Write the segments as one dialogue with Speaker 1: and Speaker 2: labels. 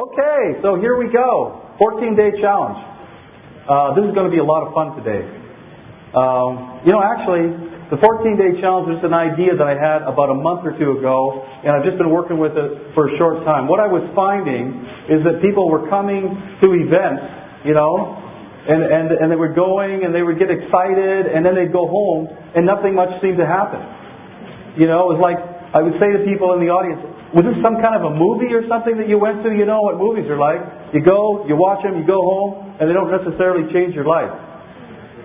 Speaker 1: Okay, so here we go. 14-day challenge. This is going to be a lot of fun today. Actually, the 14-day challenge was an idea that I had about a month or two ago, and I've just been working with it for a short time. What I was finding is that people were coming to events, and they were going, and they would get excited, and then they'd go home, and nothing much seemed to happen. It was like, I would say to people in the audience, was this some kind of a movie or something that you went to? You know what movies are like. You go, you watch them, you go home, and they don't necessarily change your life.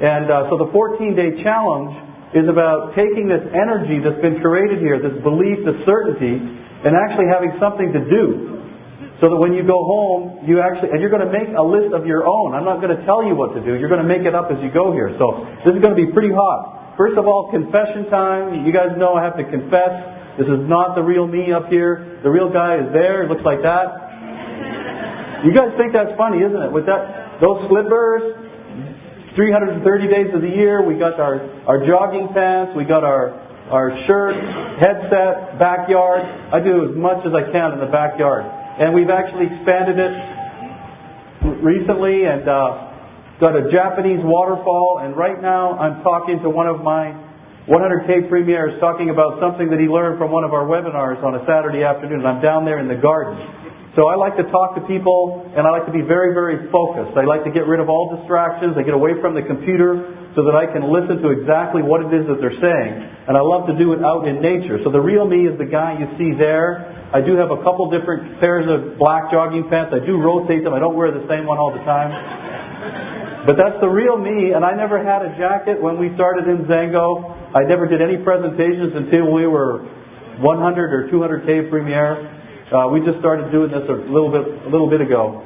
Speaker 1: And so the 14-day challenge is about taking this energy that's been created here, this belief, this certainty, and actually having something to do. So that when you go home, and you're going to make a list of your own. I'm not going to tell you what to do. You're going to make it up as you go here. So this is going to be pretty hot. First of all, confession time. You guys know I have to confess. This is not the real me up here. The real guy is there. It looks like that. You guys think that's funny, isn't it? With those slippers, 330 days of the year, we got our jogging pants, we got our shirt, headset, backyard. I do as much as I can in the backyard. And we've actually expanded it recently and got a Japanese waterfall. And right now I'm talking to one of my 100K premiers talking about something that he learned from one of our webinars on a Saturday afternoon. And I'm down there in the garden. So I like to talk to people, and I like to be very, very focused. I like to get rid of all distractions. I get away from the computer so that I can listen to exactly what it is that they're saying. And I love to do it out in nature. So the real me is the guy you see there. I do have a couple different pairs of black jogging pants. I do rotate them. I don't wear the same one all the time. But that's the real me, and I never had a jacket when we started in Zango. I never did any presentations until we were 100 or 200K premier. We just started doing this a little bit ago.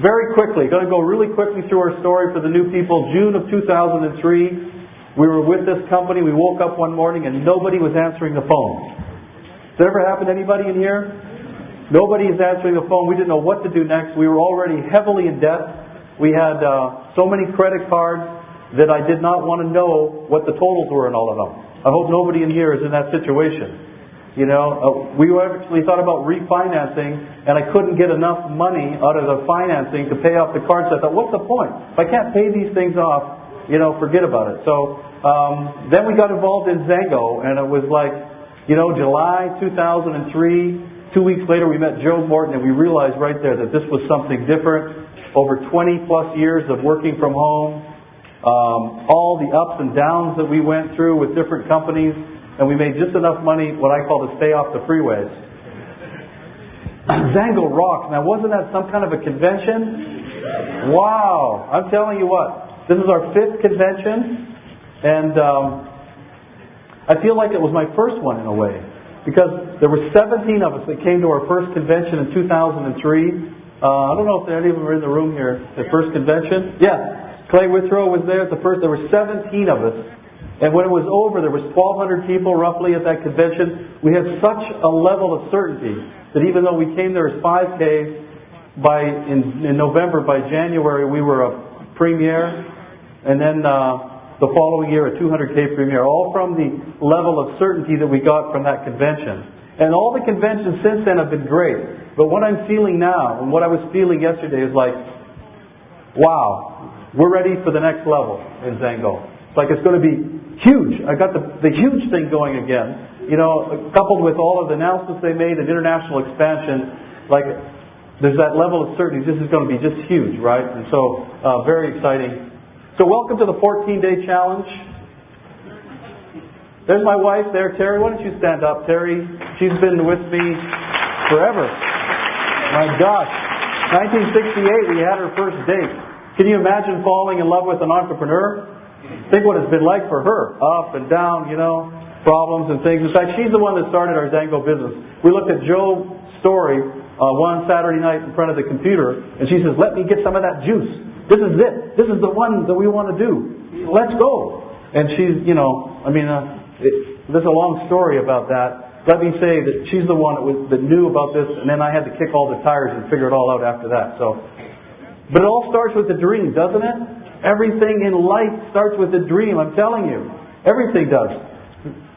Speaker 1: Very quickly, going to go really quickly through our story for the new people. June of 2003, we were with this company. We woke up one morning and nobody was answering the phone. Does that ever happen to anybody in here? Nobody is answering the phone. We didn't know what to do next. We were already heavily in debt. We had so many credit cards that I did not want to know what the totals were in all of them. I hope nobody in here is in that situation. We actually thought about refinancing, and I couldn't get enough money out of the financing to pay off the cards. So I thought, what's the point? If I can't pay these things off, forget about it. So then we got involved in Zango, and it was like, July 2003. 2 weeks later, we met Joe Morton, and we realized right there that this was something different. Over 20 plus years of working from home, all the ups and downs that we went through with different companies, and we made just enough money, what I call to stay off the freeways. Zango rocks. Now, wasn't that some kind of a convention? Wow! I'm telling you what, this is our 5th convention, and I feel like it was my first one in a way, because there were 17 of us that came to our first convention in 2003. I don't know if any of them are in the room here. The first convention? Yeah. Clay Withrow was there at the first. There were 17 of us. And when it was over, there was 1,200 people roughly at that convention. We had such a level of certainty that even though we came there as 5Ks, in November, by January, we were a premier. And then the following year, a 200K premier. All from the level of certainty that we got from that convention. And all the conventions since then have been great. But what I'm feeling now, and what I was feeling yesterday, is like, wow, we're ready for the next level in Zango. It's like it's going to be huge. I got the huge thing going again. Coupled with all of the announcements they made and international expansion, like there's that level of certainty. This is going to be just huge, right? And so, very exciting. So welcome to the 14-day challenge. There's my wife there, Terry. Why don't you stand up, Terry? She's been with me forever. My gosh. 1968, we had her first date. Can you imagine falling in love with an entrepreneur? Think what it's been like for her. Up and down, problems and things. In fact, she's the one that started our Zango business. We looked at Joe's story one Saturday night in front of the computer, and she says, let me get some of that juice. This is it. This is the one that we want to do. Let's go. And she's, there's a long story about that. Let me say that she's the one that knew about this, and then I had to kick all the tires and figure it all out after that. But it all starts with a dream, doesn't it? Everything in life starts with a dream, I'm telling you. Everything does.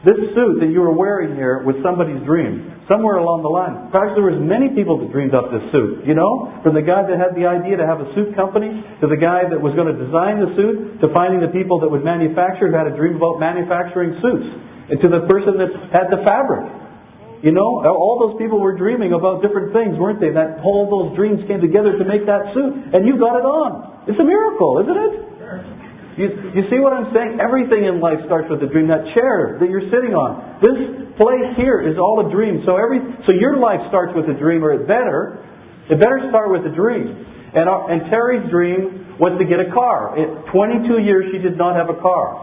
Speaker 1: this suit that you were wearing here was somebody's dream, somewhere along the line. Perhaps there was many people that dreamed up this suit, you know? From the guy that had the idea to have a suit company, to the guy that was going to design the suit, to finding the people that would manufacture, who had a dream about manufacturing suits, and to the person that had the fabric. You know, all those people were dreaming about different things, weren't they? That all those dreams came together to make that suit, and you got it on. It's a miracle, isn't it? You see what I'm saying? Everything in life starts with a dream. That chair that you're sitting on, this place here is all a dream. So your life starts with a dream, or it better start with a dream. And Terry's dream was to get a car. 22 years she did not have a car.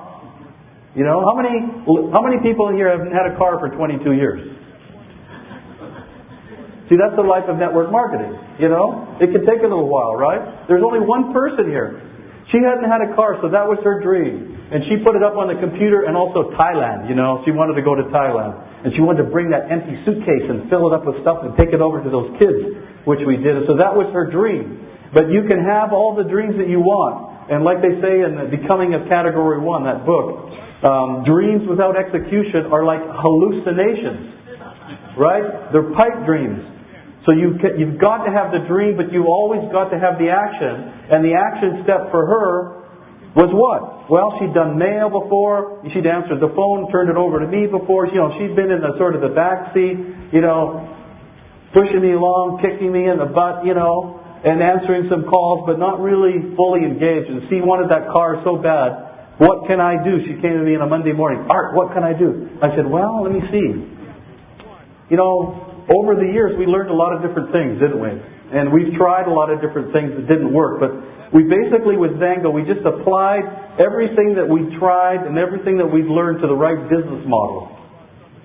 Speaker 1: You know, how many people in here have had a car for 22 years? See, that's the life of network marketing. You know, it can take a little while, right? There's only one person here. She hadn't had a car, so that was her dream. And she put it up on the computer, and also Thailand, you know. She wanted to go to Thailand. And she wanted to bring that empty suitcase and fill it up with stuff and take it over to those kids, which we did. And so that was her dream. But you can have all the dreams that you want. And like they say in the Becoming of Category 1, that book, dreams without execution are like hallucinations. Right? They're pipe dreams. So you've got to have the dream, but you always got to have the action. And the action step for her was what? Well, she'd done mail before. She'd answered the phone, turned it over to me before. You know, she'd been in the sort of the back seat, you know, pushing me along, kicking me in the butt, you know, and answering some calls, but not really fully engaged. And she wanted that car so bad. What can I do? She came to me on a Monday morning. Art, what can I do? I said, well, let me see. You know, over the years, we learned a lot of different things, didn't we? And we've tried a lot of different things that didn't work. But we basically, with Zango, we just applied everything that we tried and everything that we'd learned to the right business model.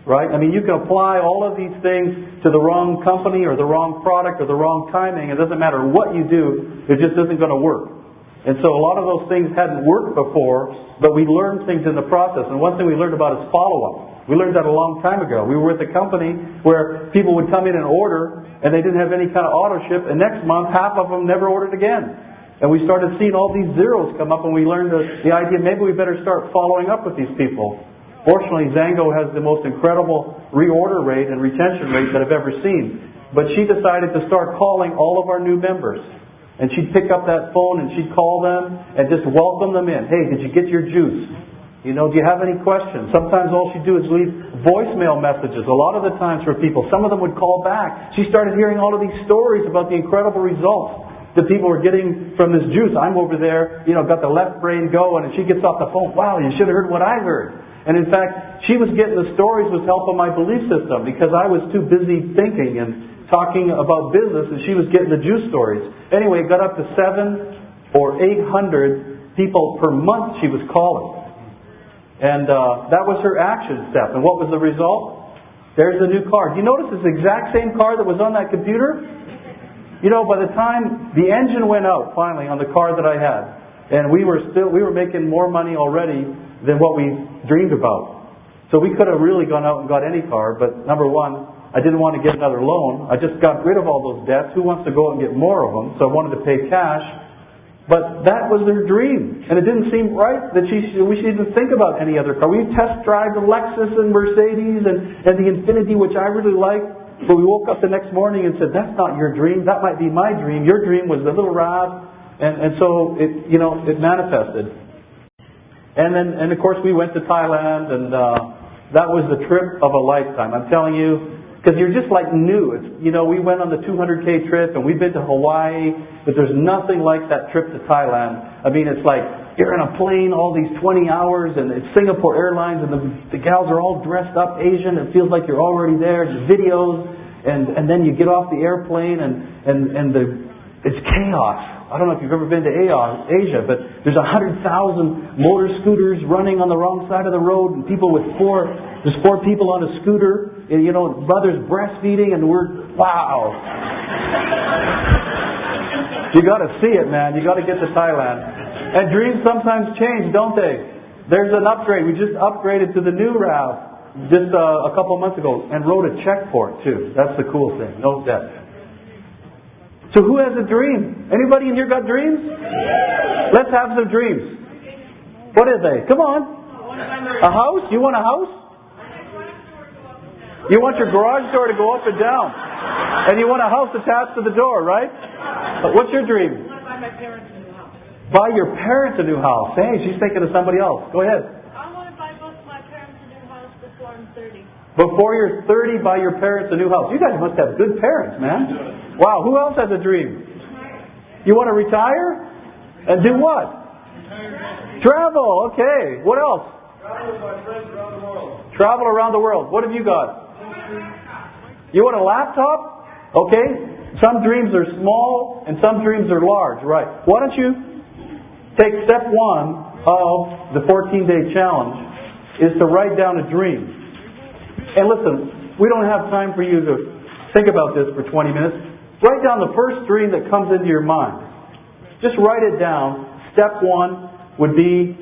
Speaker 1: Right? I mean, you can apply all of these things to the wrong company or the wrong product or the wrong timing. It doesn't matter what you do, it just isn't going to work. And so a lot of those things hadn't worked before, but we learned things in the process. And one thing we learned about is follow-up. We learned that a long time ago. We were with a company where people would come in and order, and they didn't have any kind of auto ship, and next month half of them never ordered again. And we started seeing all these zeros come up, and we learned the idea maybe we better start following up with these people. Fortunately, Zango has the most incredible reorder rate and retention rate that I've ever seen. But she decided to start calling all of our new members. And she'd pick up that phone and she'd call them and just welcome them in. Hey, did you get your juice? You know, do you have any questions? Sometimes all she'd do is leave voicemail messages. A lot of the times for people. Some of them would call back. She started hearing all of these stories about the incredible results that people were getting from this juice. I'm over there, you know, got the left brain going, and she gets off the phone. Wow, you should have heard what I heard. And in fact, she was getting the stories was helping my belief system because I was too busy thinking and talking about business, and she was getting the juice stories. Anyway, it got up to 700 or 800 people per month she was calling. And that was her action step. And what was the result? There's the new car. Do you notice it's the exact same car that was on that computer? You know, by the time the engine went out finally on the car that I had, and we were making more money already than what we dreamed about. So we could have really gone out and got any car, but number one, I didn't want to get another loan. I just got rid of all those debts. Who wants to go out and get more of them? So I wanted to pay cash. But that was their dream. And it didn't seem right that we should even think about any other car. We test drive the Lexus and Mercedes and the Infiniti, which I really like. But we woke up the next morning and said, that's not your dream. That might be my dream. Your dream was the little RAV. And so it manifested. And of course we went to Thailand, and that was the trip of a lifetime. I'm telling you, because you're just like new. We went on the 200K trip, and we've been to Hawaii, but there's nothing like that trip to Thailand. I mean, it's like you're in a plane all these 20 hours, and it's Singapore Airlines, and the gals are all dressed up Asian. It feels like you're already there. There's videos, and then you get off the airplane, and it's chaos. I don't know if you've ever been to Asia, but there's 100,000 motor scooters running on the wrong side of the road, and people with there's 4 people on a scooter, and, mother's breastfeeding, and wow. You got to see it, man. You got to get to Thailand. And dreams sometimes change, don't they? There's an upgrade. We just upgraded to the new RAV just a couple months ago, and wrote a check for it too. That's the cool thing. No debt. So who has a dream? Anybody in here got dreams? Let's have some dreams. What are they? Come on. A house? You want a house? You want your garage door to go up and down. And you want a house attached to the door, right? But what's your dream?
Speaker 2: I want to buy my parents a new house.
Speaker 1: Buy your parents a new house. Hey, she's thinking of somebody else. Go ahead.
Speaker 2: I want to buy both my parents a new house before I'm 30.
Speaker 1: Before you're 30, buy your parents a new house. You guys must have good parents, man. Wow, who else has a dream? You want to retire? And do what? Travel, okay. What else?
Speaker 3: Travel with my friends around the world.
Speaker 1: Travel around the world. What have you got? You want a laptop? Okay. Some dreams are small and some dreams are large, right? Why don't you take step 1 of the 14-day challenge is to write down a dream. And listen, we don't have time for you to think about this for 20 minutes. Write down the first dream that comes into your mind. Just write it down. Step 1 would be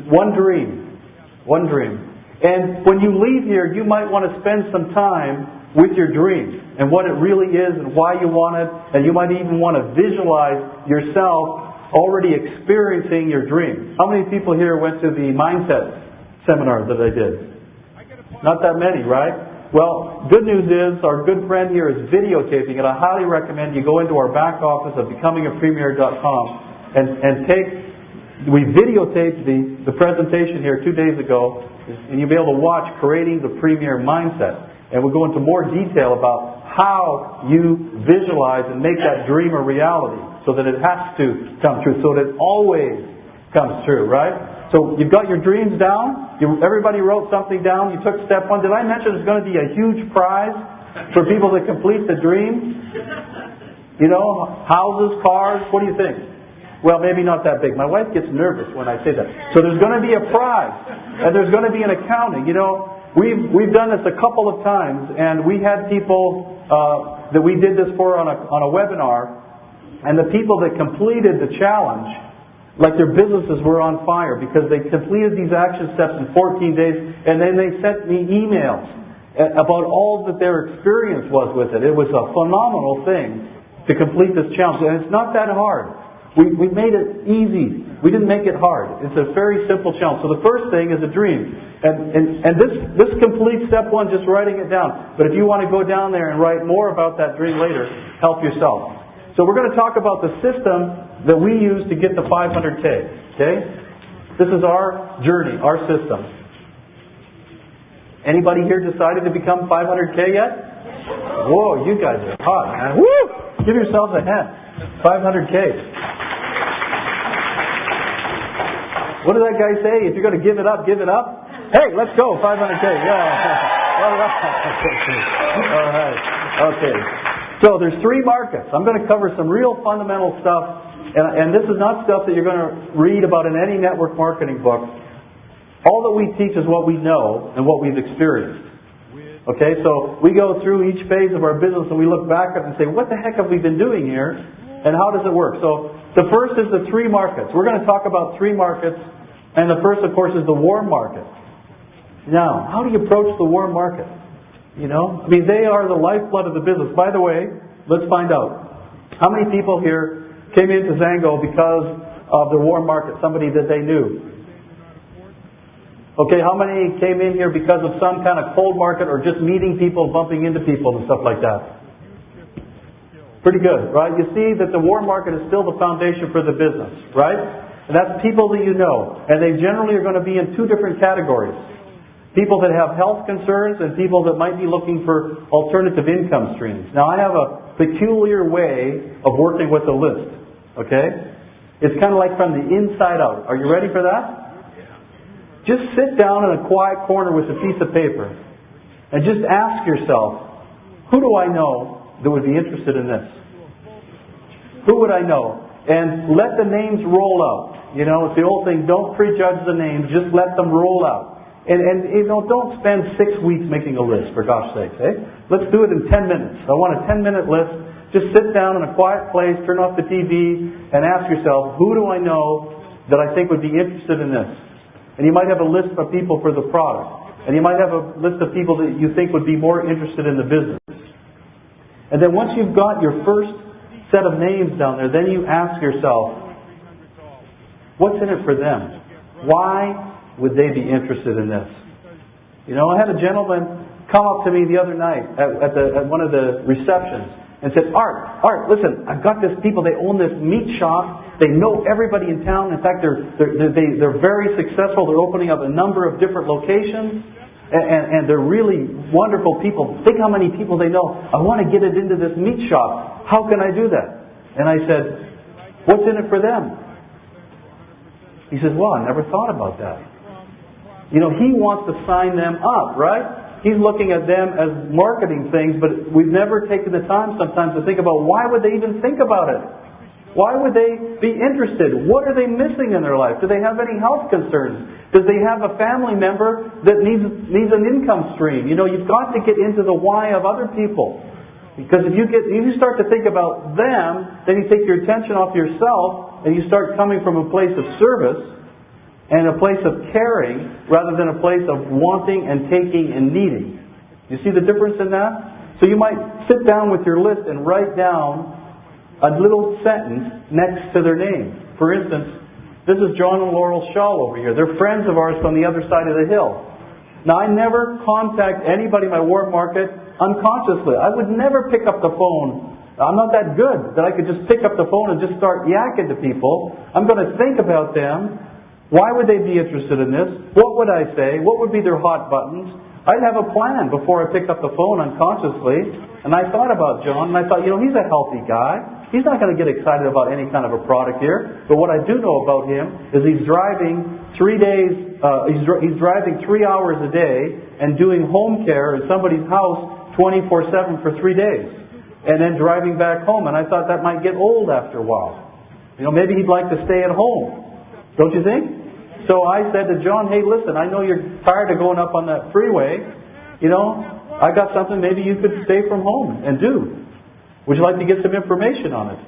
Speaker 1: one dream. One dream. And when you leave here, you might want to spend some time with your dream and what it really is and why you want it. And you might even want to visualize yourself already experiencing your dream. How many people here went to the mindset seminar that I did? Not that many, right? Well, good news is our good friend here is videotaping it. I highly recommend you go into our back office of becomingaapremier.com we videotaped the presentation here 2 days ago, and you'll be able to watch Creating the Premier Mindset. And we'll go into more detail about how you visualize and make that dream a reality so that it has to come true, so that it always comes true, right? So you've got your dreams down. Everybody wrote something down. You took step 1. Did I mention there's going to be a huge prize for people that complete the dream? You know, houses, cars. What do you think? Well, maybe not that big. My wife gets nervous when I say that. So there's going to be a prize, and there's going to be an accounting. You know, we've done this a couple of times, and we had people that we did this for on a webinar, and the people that completed the challenge, like their businesses were on fire because they completed these action steps in 14 days, and then they sent me emails about all that their experience was with it. It was a phenomenal thing to complete this challenge, and it's not that hard. We made it easy. We didn't make it hard. It's a very simple challenge. So the first thing is a dream. And this completes step 1, just writing it down. But if you want to go down there and write more about that dream later, help yourself. So we're going to talk about the system that we use to get the 500K. Okay? This is our journey, our system. Anybody here decided to become 500K yet? Whoa, you guys are hot, man. Woo! Give yourselves a hand. 500K. What did that guy say? If you're going to give it up, give it up. Hey, let's go, 500K. Yeah. All right. Okay. So there's 3 markets. I'm going to cover some real fundamental stuff. And this is not stuff that you're going to read about in any network marketing book. All that we teach is what we know and what we've experienced. Okay, so we go through each phase of our business and we look back at it and say, what the heck have we been doing here? And how does it work? So the first is the 3 markets. We're going to talk about 3 markets. And the first, of course, is the warm market. Now, how do you approach the warm market? You know, I mean, they are the lifeblood of the business. By the way, let's find out. How many people here came into Zango because of the warm market, somebody that they knew? Okay, how many came in here because of some kind of cold market or just meeting people, bumping into people and stuff like that? Pretty good, right? You see that the warm market is still the foundation for the business, right? And that's people that you know. And they generally are going to be in 2 different categories. People that have health concerns and people that might be looking for alternative income streams. Now, I have a peculiar way of working with a list. Okay? It's kind of like from the inside out. Are you ready for that? Just sit down in a quiet corner with a piece of paper and just ask yourself, who do I know that would be interested in this? Who would I know? And let the names roll out. You know, it's the old thing, don't prejudge the names, just let them roll out. And you know, don't spend 6 weeks making a list, for gosh sakes, eh? Let's do it in 10 minutes. I want a 10-minute list. Just sit down in a quiet place, turn off the TV, and ask yourself, who do I know that I think would be interested in this? And you might have a list of people for the product. And you might have a list of people that you think would be more interested in the business. And then once you've got your first set of names down there, then you ask yourself, what's in it for them? Why would they be interested in this? You know, I had a gentleman come up to me the other night at one of the receptions and said, Art, listen, I've got this people, they own this meat shop, they know everybody in town, in fact they're very successful, they're opening up a number of different locations, and they're really wonderful people. Think how many people they know. I want to get it into this meat shop. How can I do that? And I said, what's in it for them? He says, well, I never thought about that. You know, he wants to sign them up, right? He's looking at them as marketing things, but we've never taken the time sometimes to think about why would they even think about it? Why would they be interested? What are they missing in their life? Do they have any health concerns? Does they have a family member that needs an income stream? You know, you've got to get into the why of other people. Because if you start to think about them, then you take your attention off yourself and you start coming from a place of service and a place of caring rather than a place of wanting and taking and needing. You see the difference in that? So you might sit down with your list and write down a little sentence next to their name. For instance, this is John and Laurel Shaw over here. They're friends of ours from the other side of the hill. Now, I never contact anybody in my warm market unconsciously. I would never pick up the phone. I'm not that good that I could just pick up the phone and just start yakking to people. I'm going to think about them. Why would they be interested in this? What would I say? What would be their hot buttons? I'd have a plan before I picked up the phone unconsciously. And I thought about John, and I thought, you know, he's a healthy guy. He's not going to get excited about any kind of a product here. But what I do know about him is he's driving 3 days, he's driving 3 hours a day and doing home care in somebody's house 24/7 for 3 days. And then driving back home. And I thought that might get old after a while. You know, maybe he'd like to stay at home. Don't you think? So I said to John, hey, listen, I know you're tired of going up on that freeway. You know, I got something maybe you could stay from home and do. Would you like to get some information on it?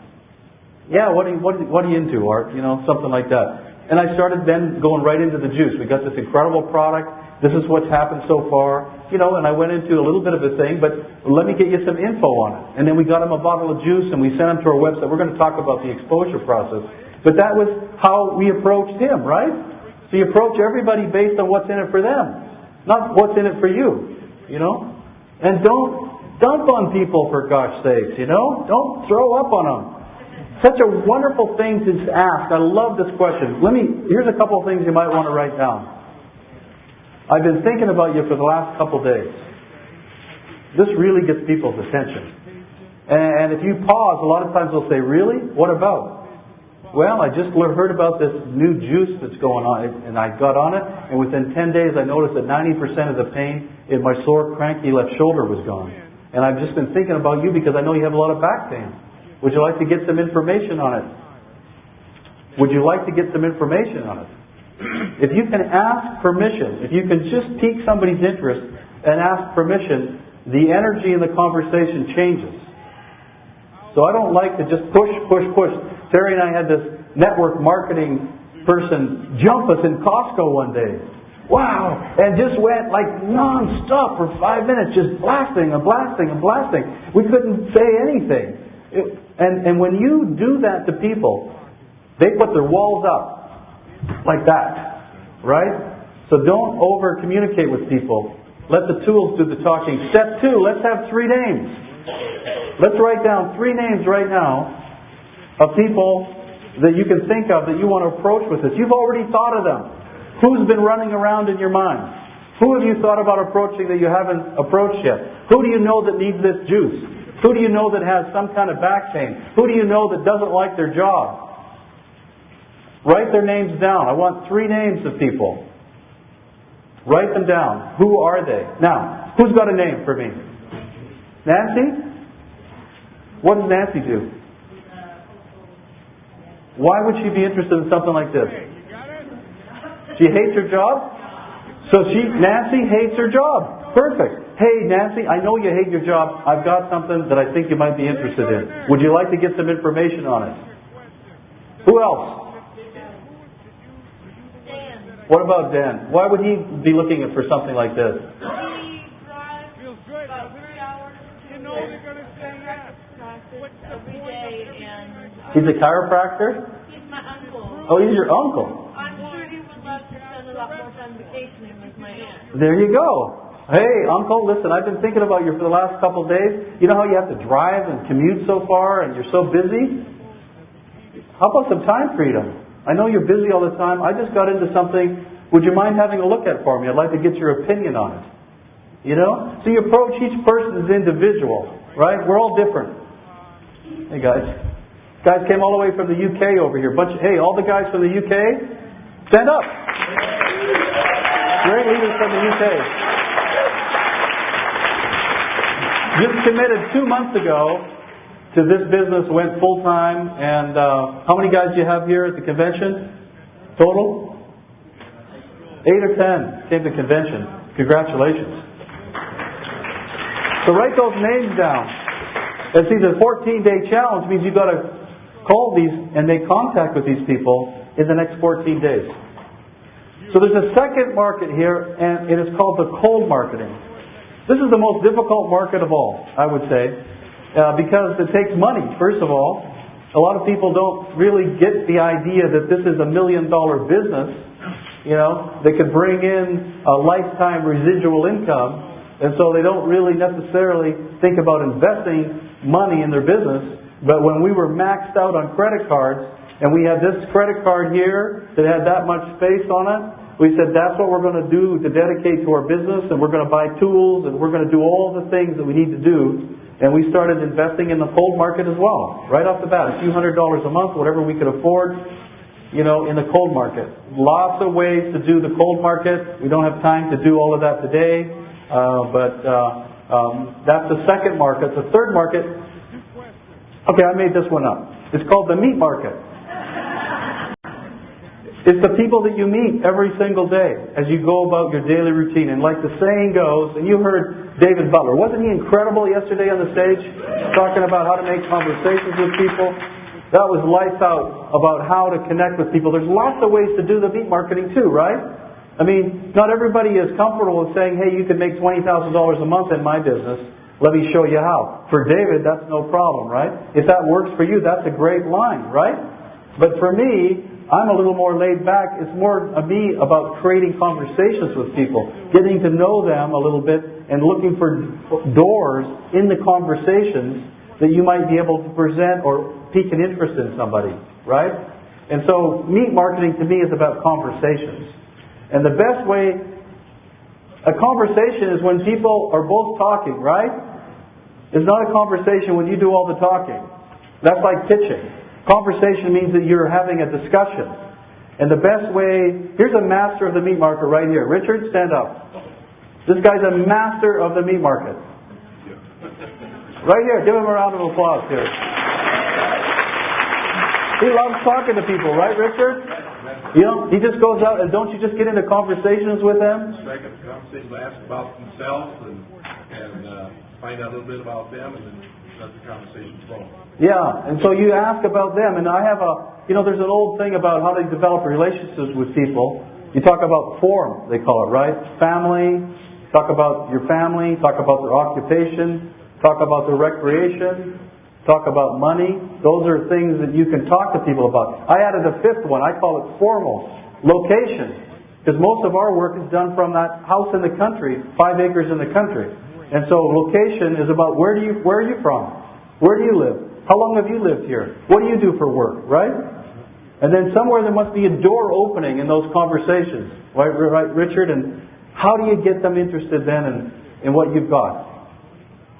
Speaker 1: Yeah, what are you into, Art? You know, something like that. And I started then going right into the juice. We got this incredible product. This is what's happened so far. You know, and I went into a little bit of a thing, but let me get you some info on it. And then we got him a bottle of juice and we sent him to our website. We're going to talk about the exposure process. But that was how we approached him, right? So you approach everybody based on what's in it for them, not what's in it for you, you know? And don't dump on people, for gosh sakes, you know? Don't throw up on them. Such a wonderful thing to ask. I love this question. Here's a couple of things you might want to write down. I've been thinking about you for the last couple of days. This really gets people's attention. And if you pause, a lot of times they'll say, really? What about? Well, I just heard about this new juice that's going on, and I got on it, and within 10 days I noticed that 90% of the pain in my sore, cranky left shoulder was gone. And I've just been thinking about you because I know you have a lot of back pain. Would you like to get some information on it? Would you like to get some information on it? If you can ask permission, if you can just pique somebody's interest and ask permission, the energy in the conversation changes. So I don't like to just push. Terry and I had this network marketing person jump us in Costco one day. Wow! And just went like non-stop for 5 minutes, just blasting and blasting and blasting. We couldn't say anything. And when you do that to people, they put their walls up like that. Right? So don't over-communicate with people. Let the tools do the talking. Step 2, let's have 3 names. Let's write down 3 names right now of people that you can think of that you want to approach with this. You've already thought of them. Who's been running around in your mind? Who have you thought about approaching that you haven't approached yet? Who do you know that needs this juice? Who do you know that has some kind of back pain? Who do you know that doesn't like their job? Write their names down. I want 3 names of people. Write them down. Who are they? Now, who's got a name for me? Nancy? What does Nancy do? Why would she be interested in something like this? She hates her job? So Nancy hates her job. Perfect. Hey, Nancy, I know you hate your job. I've got something that I think you might be interested in. Would you like to get some information on it? Who else?
Speaker 2: Dan.
Speaker 1: What about Dan? Why would he be looking for something like this?
Speaker 2: He drives about 3 hours to practice every day, and
Speaker 1: He's a chiropractor?
Speaker 2: he's my uncle.
Speaker 1: Oh, he's your uncle.
Speaker 2: I'm sure he would love to spend a lot more time vacationing with my aunt.
Speaker 1: There you go. Hey, Uncle, listen, I've been thinking about you for the last couple of days. You know how you have to drive and commute so far and you're so busy? How about some time freedom? I know you're busy all the time. I just got into something. Would you mind having a look at it for me? I'd like to get your opinion on it. You know? So you approach each person as individual, right? We're all different. Hey, guys. Guys came all the way from the UK over here. Hey, all the guys from the UK, stand up. Great leaders from the UK. Just committed 2 months ago to this business, went full time, and how many guys do you have here at the convention? Total? 8 or 10 came to convention. Congratulations. So write those names down. And see, the 14-day challenge means you've got to call these and make contact with these people in the next 14 days. So there's a second market here, and it is called the cold marketing. This is the most difficult market of all, I would say, because it takes money, first of all. A lot of people don't really get the idea that this is $1 million business. You know, they could bring in a lifetime residual income, and so they don't really necessarily think about investing money in their business. But when we were maxed out on credit cards, and we had this credit card here that had that much space on it, we said that's what we're going to do to dedicate to our business, and we're going to buy tools, and we're going to do all the things that we need to do. And we started investing in the cold market as well, right off the bat, a few $100s a month, whatever we could afford, you know, in the cold market. Lots of ways to do the cold market. We don't have time to do all of that today, but that's the second market. The third market, okay, I made this one up. It's called the meat market. It's the people that you meet every single day as you go about your daily routine. And like the saying goes, and you heard David Butler, wasn't he incredible yesterday on the stage talking about how to make conversations with people? That was lights out about how to connect with people. There's lots of ways to do the meat marketing too, right? I mean, not everybody is comfortable with saying, hey, you can make $20,000 a month in my business. Let me show you how. For David, that's no problem, right? If that works for you, that's a great line, right? But for me, I'm a little more laid back. It's more of me about creating conversations with people, getting to know them a little bit, and looking for doors in the conversations that you might be able to present or pique an interest in somebody, right? And so meat marketing to me is about conversations. And the best way, a conversation is when people are both talking, right? It's not a conversation when you do all the talking. That's like pitching. Conversation means that you're having a discussion. And the best way, here's a master of the meat market right here. Richard, stand up. This guy's a master of the meat market. Right here, give him a round of applause here. He loves talking to people, right, Richard? You know, he just goes out, and don't you just get into conversations with them?
Speaker 3: Second conversations, I ask about themselves and find out a little bit about them, and then let the conversation flow.
Speaker 1: Yeah, and so you ask about them, and I have there's an old thing about how to develop relationships with people. You talk about form, they call it, right? Family, talk about your family, talk about their occupation, talk about their recreation, talk about money. Those are things that you can talk to people about. I added a fifth one. I call it formal. Location. Because most of our work is done from that house in the country, 5 acres in the country. And so location is about where are you from? Where do you live? How long have you lived here? What do you do for work, right? And then somewhere there must be a door opening in those conversations. Right, Richard? And how do you get them interested then in what you've got?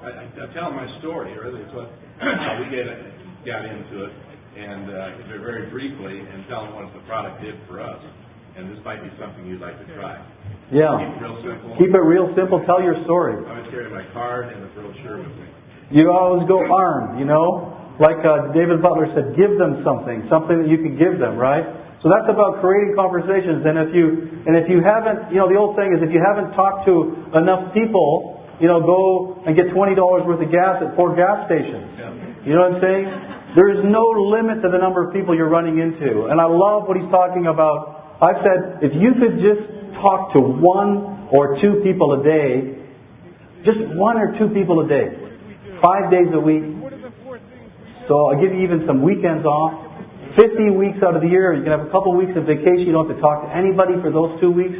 Speaker 3: I tell my story, really. It's what how we got into it, and very briefly, and tell them what the product did for us. And this might be something you'd like to try.
Speaker 1: Yeah.
Speaker 3: Keep it real simple.
Speaker 1: Keep it real simple. Tell your story.
Speaker 3: I always carry my card and the brochure with me.
Speaker 1: You always go armed, you know? Like David Butler said, give them something that you can give them, right? So that's about creating conversations. And if you haven't, the old saying is if you haven't talked to enough people, go and get $20 worth of gas at 4 gas stations. You know what I'm saying? There is no limit to the number of people you're running into. And I love what he's talking about. I've said, if you could just talk to 1 or 2 people a day, just 1 or 2 people a day, 5 days a week. So I'll give you even some weekends off. 50 weeks out of the year, you can have a couple weeks of vacation. You don't have to talk to anybody for those 2 weeks.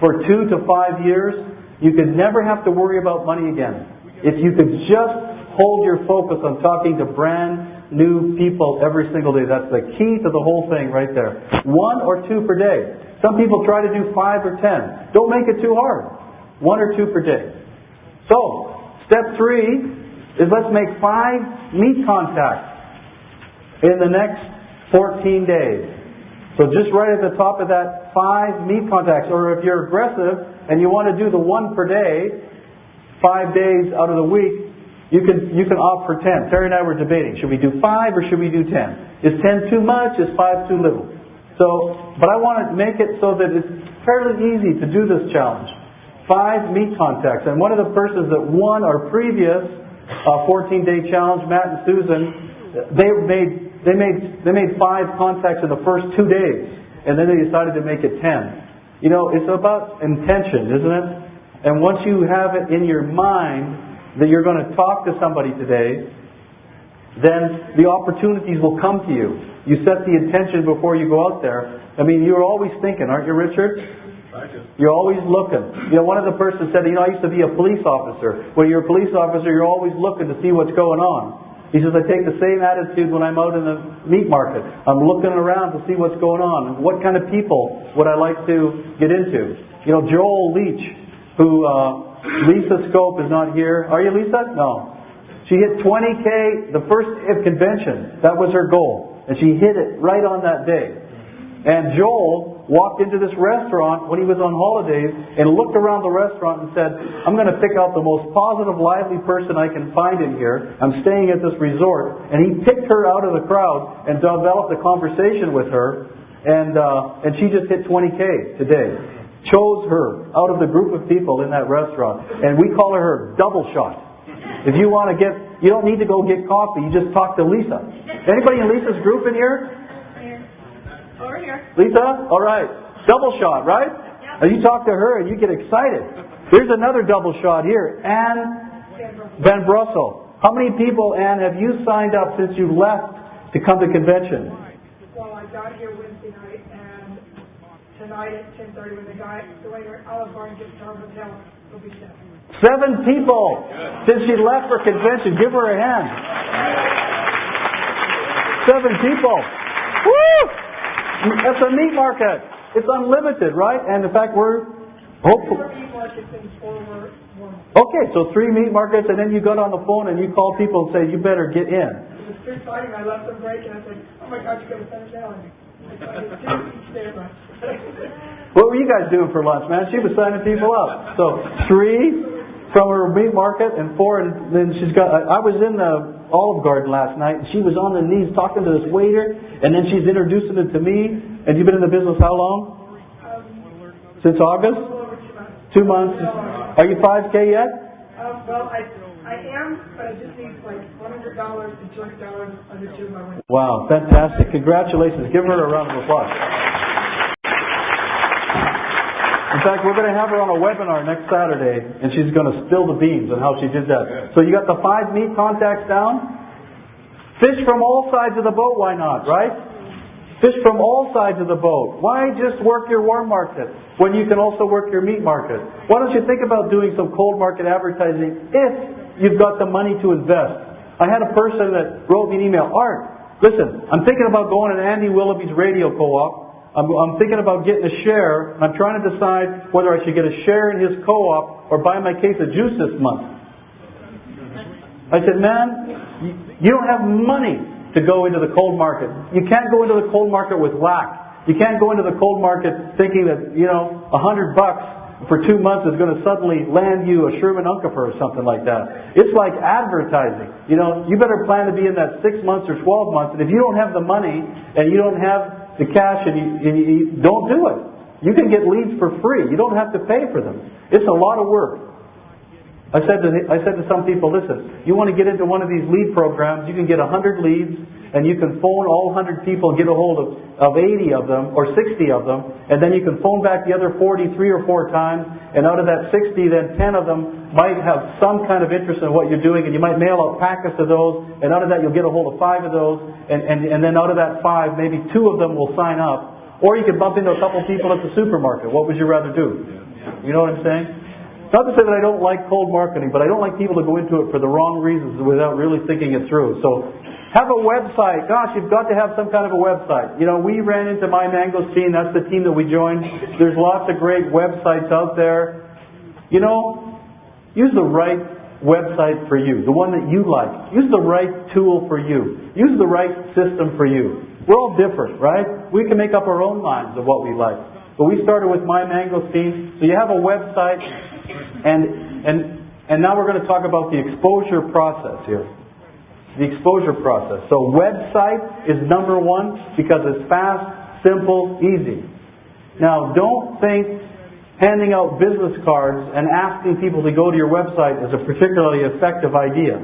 Speaker 1: For 2 to 5 years, you could never have to worry about money again. If you could just hold your focus on talking to brand new people every single day. That's the key to the whole thing right there. 1 or 2 per day. Some people try to do 5 or 10. Don't make it too hard. 1 or 2 per day. So, step 3 is let's make 5 meat contacts in the next 14 days. So just right at the top of that, 5 meat contacts. Or if you're aggressive and you want to do the 1 per day, 5 days out of the week, you can opt for 10. Terry and I were debating, should we do 5 or should we do 10? Is 10 too much? Is 5 too little? So, but I want to make it so that it's fairly easy to do this challenge. 5 meat contacts. And one of the persons that won our previous 14-day challenge, Matt and Susan, they made 5 contacts in the first 2 days, and then they decided to make it 10. You know, it's about intention, isn't it? And once you have it in your mind that you're going to talk to somebody today, then the opportunities will come to you. You set the intention before you go out there. I mean, you're always thinking, aren't you, Richard? You're always looking. You know, one of the persons said, I used to be a police officer. When you're a police officer, you're always looking to see what's going on. He says, I take the same attitude when I'm out in the meat market. I'm looking around to see what's going on. And what kind of people would I like to get into? You know, Joel Leach, who, Lisa Scope is not here. Are you Lisa? No. She hit 20K the first convention. That was her goal. And she hit it right on that day. And Joel walked into this restaurant when he was on holidays and looked around the restaurant and said, I'm going to pick out the most positive, lively person I can find in here. I'm staying at this resort. And he picked her out of the crowd and developed a conversation with her. And she just hit 20K today. Chose her out of the group of people in that restaurant. And we call her double shot. If you want to you don't need to go get coffee, you just talk to Lisa. Anybody in Lisa's group in here?
Speaker 2: Over here.
Speaker 1: Lisa? Alright. Double shot, right?
Speaker 2: Yep.
Speaker 1: And you talk to her and you get excited. Here's another double shot here. Anne Van Brussel. How many people, Anne, have you signed up since you left to come to convention?
Speaker 4: Well, I got here Wednesday night, and tonight at 10:30 when the waiter Olive Garden gets to our hotel, it'll be 7.
Speaker 1: 7 people since she left for convention. Give her a hand. 7 people. Woo! That's a meat market. It's unlimited, right? And in fact, we're hopeful.
Speaker 4: 4 meat markets and 4 were one.
Speaker 1: Okay, so 3 meat markets, and then you got on the phone and you called people and say, you better get in.
Speaker 4: It was too exciting. I left them break, and I said, oh my God, you got to send it down. I did 2 each day at lunch.
Speaker 1: What were you guys doing for lunch, man? She was signing people up. So 3 from her meat market and 4, and then she's got. I was in the Olive Garden last night, and she was on her knees talking to this waiter, and then she's introducing it to me. And you've been in the business how long? Since August? 2 months. Are you 5K yet?
Speaker 4: Well, I am, but I just need like $100 and $200 under 2 of my windows.
Speaker 1: Wow, fantastic. Congratulations. Give her a round of applause. In fact, we're going to have her on a webinar next Saturday, and she's going to spill the beans on how she did that. So you got the 5 meat contacts down? Fish from all sides of the boat, why not, right? Fish from all sides of the boat. Why just work your warm market when you can also work your meat market? Why don't you think about doing some cold market advertising if you've got the money to invest? I had a person that wrote me an email, Art, listen, I'm thinking about going to Andy Willoughby's radio co-op. I'm thinking about getting a share. I'm trying to decide whether I should get a share in his co-op or buy my case of juice this month. I said, man, you don't have money to go into the cold market. You can't go into the cold market with whack. You can't go into the cold market thinking that, $100 for 2 months is going to suddenly land you a Sherman Unkefer or something like that. It's like advertising. You better plan to be in that 6 months or 12 months. And if you don't have the money and you don't have the cash and you don't do it. You can get leads for free. You don't have to pay for them. It's a lot of work. I said to some people, listen, you want to get into one of these lead programs, you can get 100 leads and you can phone all 100 people and get a hold of 80 of them or 60 of them, and then you can phone back the other 40 3 or 4 times, and out of that 60, then 10 of them might have some kind of interest in what you're doing, and you might mail out packets of those, and out of that you'll get a hold of 5 of those, and then out of that 5, maybe 2 of them will sign up. Or you could bump into a couple people at the supermarket. What would you rather do? You know what I'm saying? not to say that I don't like cold marketing, but I don't like people to go into it for the wrong reasons without really thinking it through. So have a website. Gosh, you've got to have some kind of a website. You know, we ran into My Mangosteen. That's the team that we joined. There's lots of great websites out there. You know, use the right website for you, the one that you like. Use the right tool for you. Use the right system for you. We're all different, right? We can make up our own minds of what we like. But we started with My Mangosteen. So you have a website, and now we're going to talk about the exposure process here. The exposure process. So website is number one because it's fast, simple, easy. Now don't think handing out business cards and asking people to go to your website is a particularly effective idea.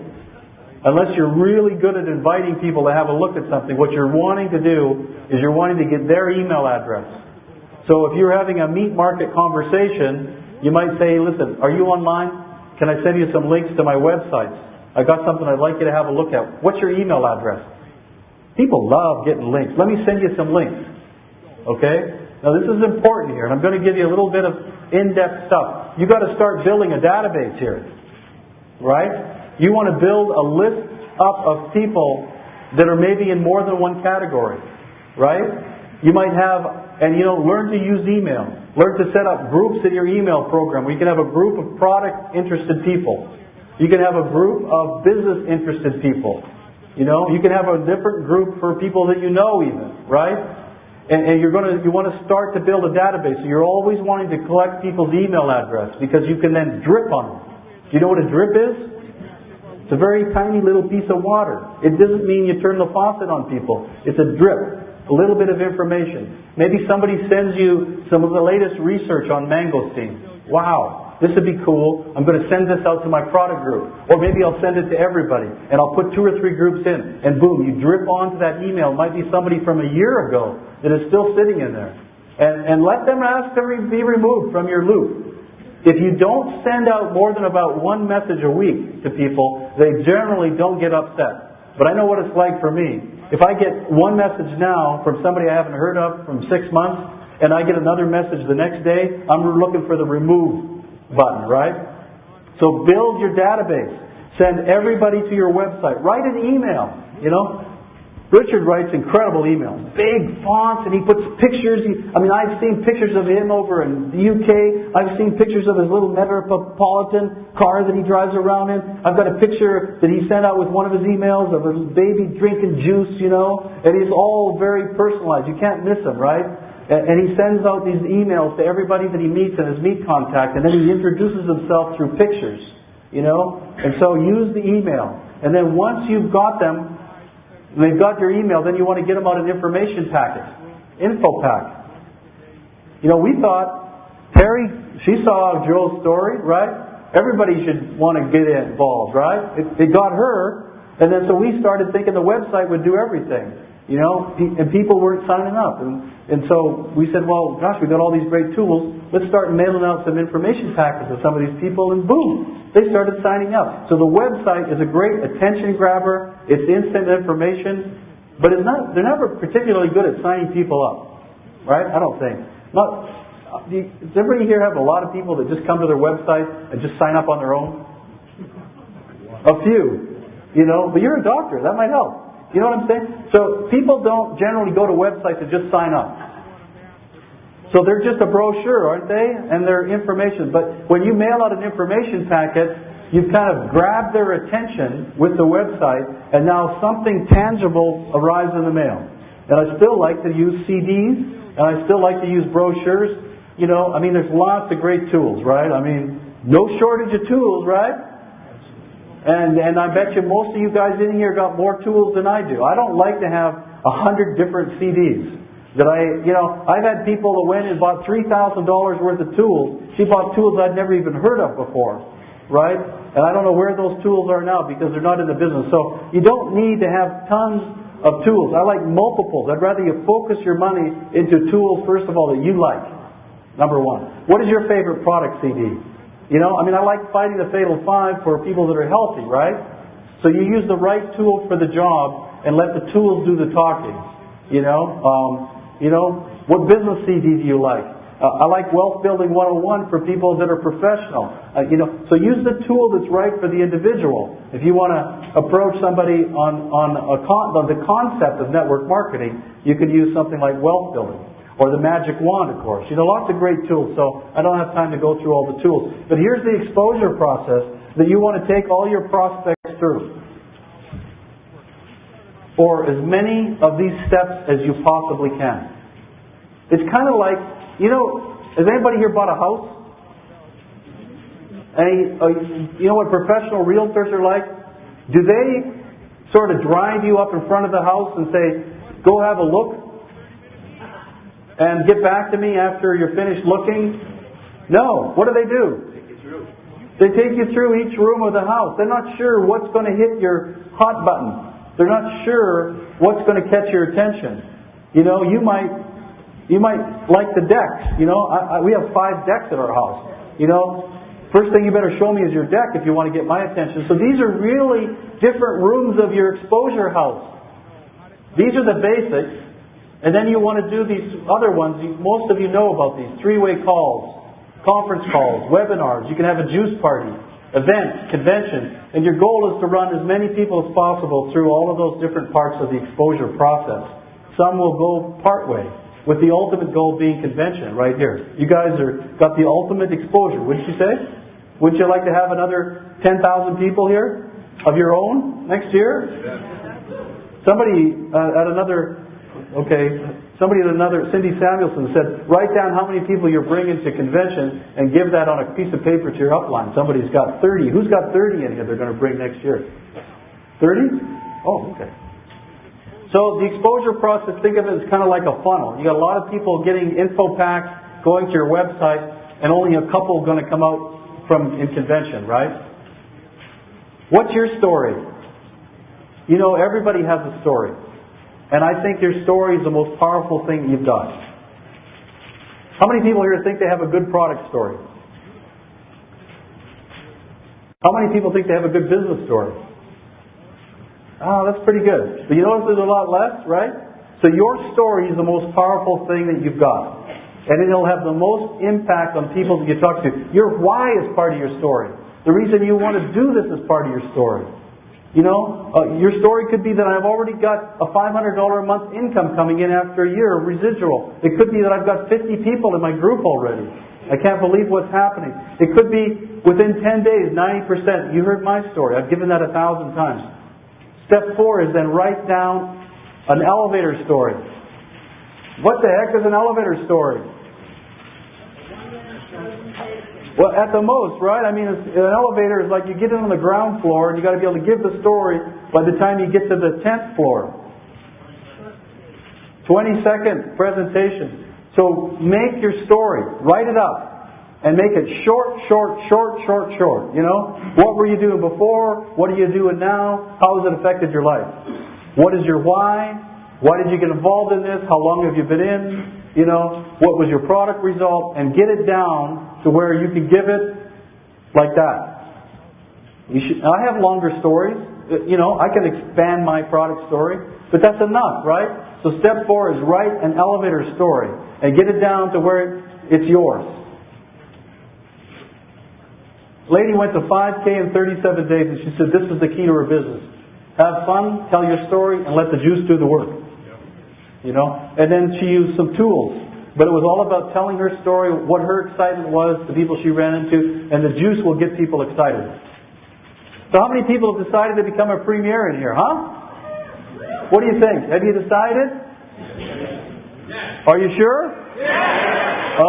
Speaker 1: Unless you're really good at inviting people to have a look at something, what you're wanting to do is you're wanting to get their email address. So if you're having a meat market conversation, you might say, listen, are you online? Can I send you some links to my websites? I got something I'd like you to have a look at. What's your email address? People love getting links. Let me send you some links. Okay? Now this is important here, and I'm going to give you a little bit of in-depth stuff. You've got to start building a database here. Right? You want to build a list up of people that are maybe in more than one category. Right? You might have, and learn to use email. Learn to set up groups in your email program where you can have a group of product-interested people. You can have a group of business-interested people. You can have a different group for people that you know even. Right? And you want to start to build a database. So you're always wanting to collect people's email address because you can then drip on them. Do you know what a drip is? It's a very tiny little piece of water. It doesn't mean you turn the faucet on people. It's a drip. A little bit of information. Maybe somebody sends you some of the latest research on mangosteen. Wow, this would be cool. I'm going to send this out to my product group. Or maybe I'll send it to everybody. And I'll put 2 or 3 groups in. And boom, you drip onto that email. It might be somebody from a year ago that is still sitting in there. And let them ask to be removed from your loop. If you don't send out more than about 1 message a week to people, they generally don't get upset. But I know what it's like for me. If I get 1 message now from somebody I haven't heard of from 6 months, and I get another message the next day, I'm looking for the remove button, right? So build your database. Send everybody to your website. Write an email, Richard writes incredible emails. Big fonts, and he puts pictures. I've seen pictures of him over in the UK. I've seen pictures of his little Metropolitan car that he drives around in. I've got a picture that he sent out with one of his emails of his baby drinking juice, And he's all very personalized. You can't miss him, right? And he sends out these emails to everybody that he meets in his meet contact, and then he introduces himself through pictures, And so use the email. And then once you've got them, and they've got your email, then you want to get them out an information packet. Info pack. We thought, Terry, she saw Joe's story, right? Everybody should want to get involved, right? It got her, and then so we started thinking the website would do everything. And people weren't signing up. And so we said, well, gosh, we got all these great tools. Let's start mailing out some information packets to some of these people, and boom, they started signing up. So the website is a great attention grabber. It's instant information, but they're never particularly good at signing people up, right? I don't think. Does everybody here have a lot of people that just come to their website and just sign up on their own? A few, but you're a doctor. That might help. You know what I'm saying? So people don't generally go to websites to just sign up. So they're just a brochure, aren't they? And they're information. But when you mail out an information packet, you've kind of grabbed their attention with the website, and now something tangible arrives in the mail. And I still like to use CDs, and I still like to use brochures. There's lots of great tools, right? No shortage of tools, right? And I bet you most of you guys in here got more tools than I do. I don't like to have 100 different CDs. I've had people that went and bought $3,000 worth of tools. She bought tools I'd never even heard of before, right? And I don't know where those tools are now because they're not in the business. So you don't need to have tons of tools. I like multiples. I'd rather you focus your money into tools, first of all, that you like. Number one. What is your favorite product CD? I like Fighting the Fatal 5 for people that are healthy, right? So you use the right tool for the job and let the tools do the talking. What business CD do you like? I like Wealth Building 101 for people that are professional. So use the tool that's right for the individual. If you want to approach somebody on the concept of network marketing, you can use something like Wealth Building. Or the Magic Wand, of course. Lots of great tools, so I don't have time to go through all the tools. But here's the exposure process that you want to take all your prospects through. For as many of these steps as you possibly can. It's kind of like, has anybody here bought a house? You know what professional realtors are like? Do they sort of drive you up in front of the house and say, go have a look and get back to me after you're finished looking? No. What do? They take you through each room of the house. They're not sure what's going to hit your hot button. They're not sure what's going to catch your attention. You might like the decks. We have 5 decks at our house. First thing you better show me is your deck if you want to get my attention. So these are really different rooms of your exposure house. These are the basics. And then you want to do these other ones. Most of you know about these. 3-way calls, conference calls, webinars. You can have a juice party, events, conventions. And your goal is to run as many people as possible through all of those different parts of the exposure process. Some will go part way, with the ultimate goal being convention right here. You guys got the ultimate exposure, wouldn't you say? Wouldn't you like to have another 10,000 people here of your own next year? Somebody at another, Cindy Samuelson said, write down how many people you're bringing to convention and give that on a piece of paper to your upline. Somebody's got 30. Who's got 30 in here they're going to bring next year? 30? Oh, okay. So the exposure process, think of it as kind of like a funnel. You got a lot of people getting info packs, going to your website, and only a couple going to come out in convention, right? What's your story? Everybody has a story. And I think your story is the most powerful thing you've got. How many people here think they have a good product story? How many people think they have a good business story? Oh, that's pretty good. But you notice there's a lot less, right? So your story is the most powerful thing that you've got. And it'll have the most impact on people that you talk to. Your why is part of your story. The reason you want to do this is part of your story. Your story could be that I've already got a $500 a month income coming in after a year of residual. It could be that I've got 50 people in my group already. I can't believe what's happening. It could be within 10 days, 90%. You heard my story. I've given that 1,000 times. Step 4 is then write down an elevator story. What the heck is an elevator story? Well, at the most, right? I mean, an elevator is like you get in on the ground floor and you got to be able to give the story by the time you get to the 10th floor. 20-second presentation. So make your story. Write it up. And make it short. What were you doing before? What are you doing now? How has it affected your life? What is your why? Why did you get involved in this? How long have you been in? What was your product result? And get it down to where you can give it like that. I have longer stories. I can expand my product story. But that's enough, right? So step 4 is write an elevator story. And get it down to where it's yours. Lady went to 5K in 37 days and she said this is the key to her business. Have fun, tell your story, and let the juice do the work. And then she used some tools. But it was all about telling her story, what her excitement was, the people she ran into, and the juice will get people excited. So how many people have decided to become a premier in here, huh? What do you think? Have you decided? Are you sure?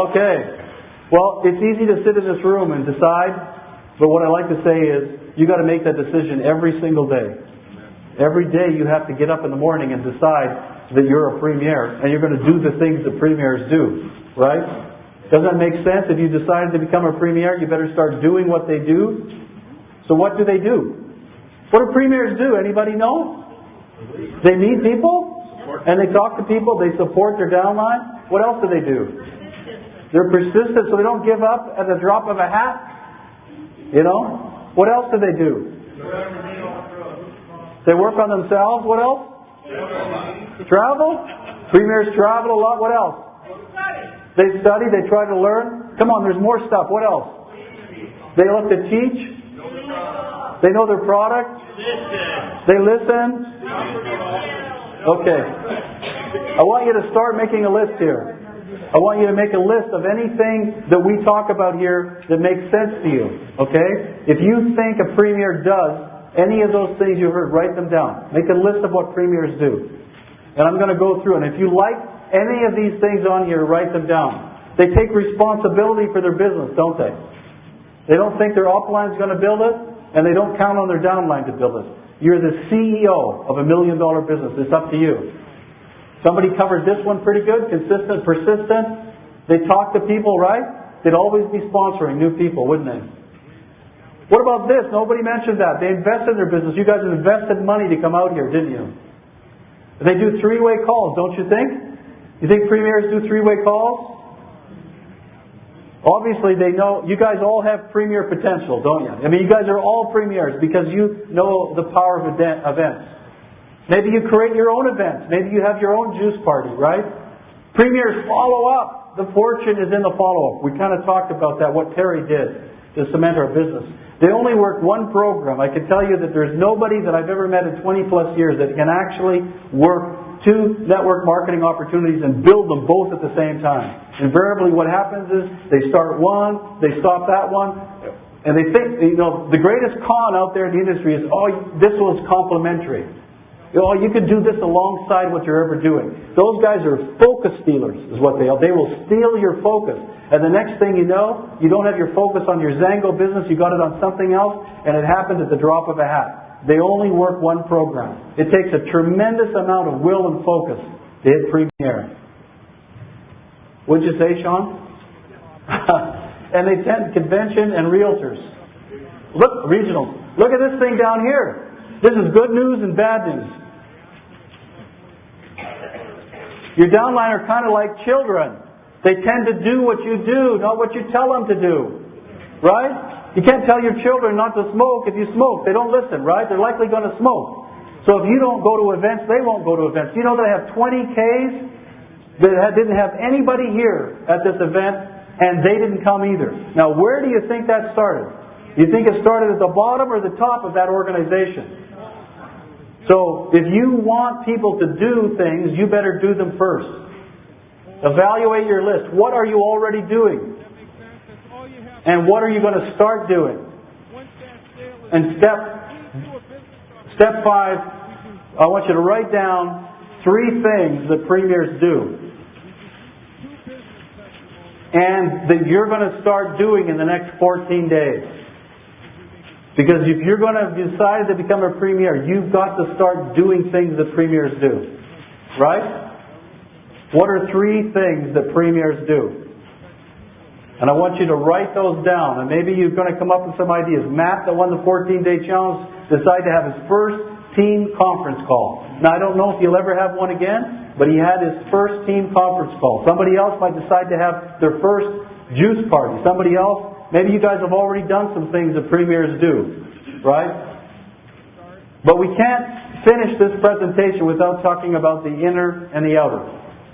Speaker 1: Okay. Well, it's easy to sit in this room and decide, but what I like to say is, you got to make that decision every single day. Every day you have to get up in the morning and decide that you're a premier and you're going to do the things that premiers do, right? Doesn't that make sense? If you decided to become a premier, you better start doing what they do. So what do? What do premiers do? Anybody know? They meet people and they talk to people. They support their downline. What else do? They're persistent, so they don't give up at the drop of a hat. What else do? They work on themselves. What else? Travel. Premiers travel a lot. What else? They study, they try to learn. Come on, there's more stuff. What else? They look to teach. They know their product. They listen. Okay. I want you to start making a list here. I want you to make a list of anything that we talk about here that makes sense to you. Okay? If you think a premier does any of those things you heard, write them down. Make a list of what premiers do. And I'm going to go through. And if you like any of these things on here, write them down. They take responsibility for their business, don't they? They don't think their upline's going to build it, and they don't count on their downline to build it. You're the CEO of $1 million business. It's up to you. Somebody covered this one pretty good. Consistent, persistent. They talk to people, right? They'd always be sponsoring new people, wouldn't they? What about this? Nobody mentioned that. They invested in their business. You guys invested money to come out here, didn't you? They do three-way calls, don't you think? You think premiers do three-way calls? Obviously, they know. You guys all have premier potential, don't you? I mean, you guys are all premiers because you know the power of events. Maybe you create your own events. Maybe you have your own juice party, right? Premiers follow up. The fortune is in the follow-up. We kind of talked about that, what Terry did to cement our business. They only work one program. I can tell you that there's nobody that I've ever met in 20 plus years that can actually work two network marketing opportunities and build them both at the same time. Invariably what happens is they start one, they stop that one, and they think, the greatest con out there in the industry is, this one's complementary. You could do this alongside what you're ever doing. Those guys are focus stealers, is what they are. They will steal your focus. And the next thing you know, you don't have your focus on your Zango business, you got it on something else, and it happened at the drop of a hat. They only work one program. It takes a tremendous amount of will and focus to hit premier. What'd you say, Sean? And they attend convention and realtors. Look, regionals. Look at this thing down here. This is good news and bad news. Your downline are kind of like children. They tend to do what you do, not what you tell them to do. Right? You can't tell your children not to smoke if you smoke. They don't listen, right? They're likely going to smoke. So if you don't go to events, they won't go to events. You know that I have 20 Ks that didn't have anybody here at this event, and they didn't come either. Now, where do you think that started? You think it started at the bottom or the top of that organization? So, if you want people to do things, you better do them first. Evaluate your list. What are you already doing? And what are you going to start doing? And step 5, I want you to write down 3 things that premiers do. And that you're going to start doing in the next 14 days. Because if you're going to decide to become a premier, you've got to start doing things that premiers do. Right? What are 3 things that premiers do? And I want you to write those down. And maybe you're going to come up with some ideas. Matt, that won the 14-day challenge, decided to have his first team conference call. Now, I don't know if he'll ever have one again, but he had his first team conference call. Somebody else might decide to have their first juice party. Somebody else, maybe you guys have already done some things that premiers do, right? But we can't finish this presentation without talking about the inner and the outer,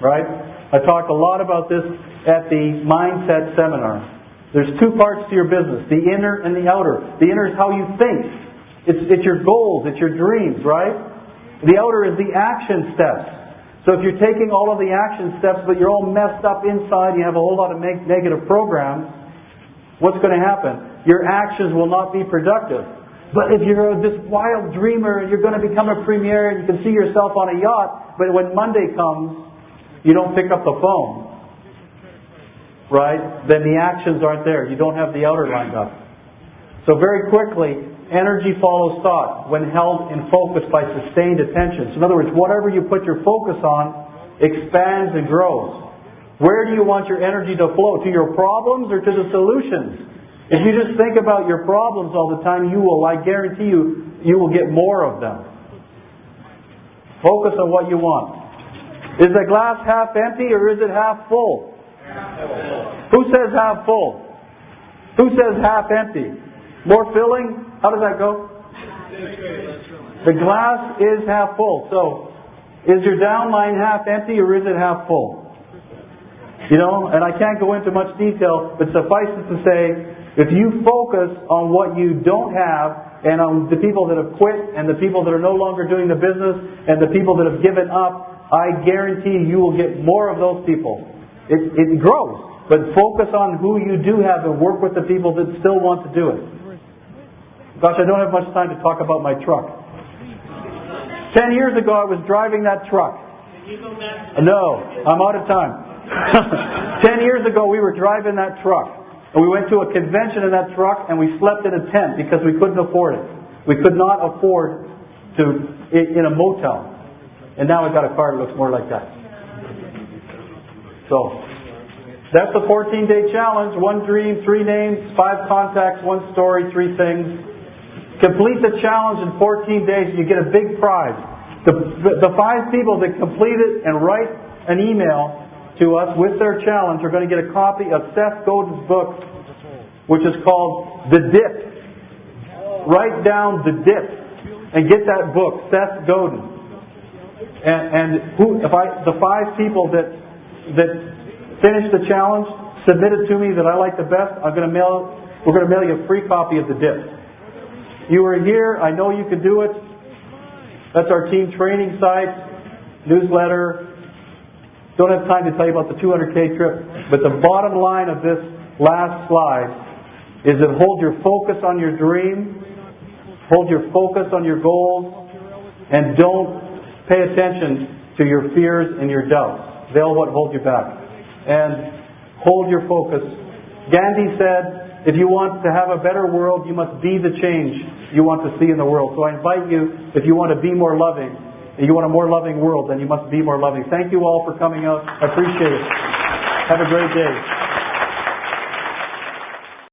Speaker 1: right? I talked a lot about this at the Mindset Seminar. There's 2 parts to your business, the inner and the outer. The inner is how you think. It's your goals, it's your dreams, right? The outer is the action steps. So if you're taking all of the action steps, but you're all messed up inside, you have a whole lot of negative programs, what's going to happen? Your actions will not be productive. But if you're this wild dreamer and you're going to become a premier and you can see yourself on a yacht, but when Monday comes, you don't pick up the phone, right? Then the actions aren't there. You don't have the outer lined up. So very quickly, energy follows thought when held in focus by sustained attention. So in other words, whatever you put your focus on expands and grows. Where do you want your energy to flow? To your problems or to the solutions? If you just think about your problems all the time, I guarantee you will get more of them. Focus on what you want. Is the glass half empty or is it half full? Who says half full? Who says half empty? More filling? How does that go? The glass is half full. So, is your downline half empty or is it half full? You know, and I can't go into much detail, but suffice it to say, if you focus on what you don't have, and on the people that have quit, and the people that are no longer doing the business, and the people that have given up, I guarantee you will get more of those people. It grows. But focus on who you do have and work with the people that still want to do it. Gosh, I don't have much time to talk about my truck. 10 years ago, I was driving that truck. No, I'm out of time. 10 years ago, we were driving that truck. And we went to a convention in that truck, and we slept in a tent because we couldn't afford it. We could not afford to in a motel. And now I've got a car that looks more like that. So, that's the 14-day challenge. 1 dream, 3 names, 5 contacts, 1 story, 3 things. Complete the challenge in 14 days and you get a big prize. The 5 people that complete it and write an email to us with their challenge are going to get a copy of Seth Godin's book, which is called The Dip. Write down The Dip and get that book, Seth Godin. The 5 people that finish the challenge, submit it to me that I like the best, we're going to mail you a free copy of The Dip. You were here, I know you can do it. That's our team training site, newsletter. Don't have time to tell you about the 200K trip, but the bottom line of this last slide is that hold your focus on your dream, hold your focus on your goals, and don't pay attention to your fears and your doubts. They'll what hold you back. And hold your focus. Gandhi said, if you want to have a better world, you must be the change you want to see in the world. So I invite you, if you want to be more loving, and you want a more loving world, then you must be more loving. Thank you all for coming out. I appreciate it. Have a great day.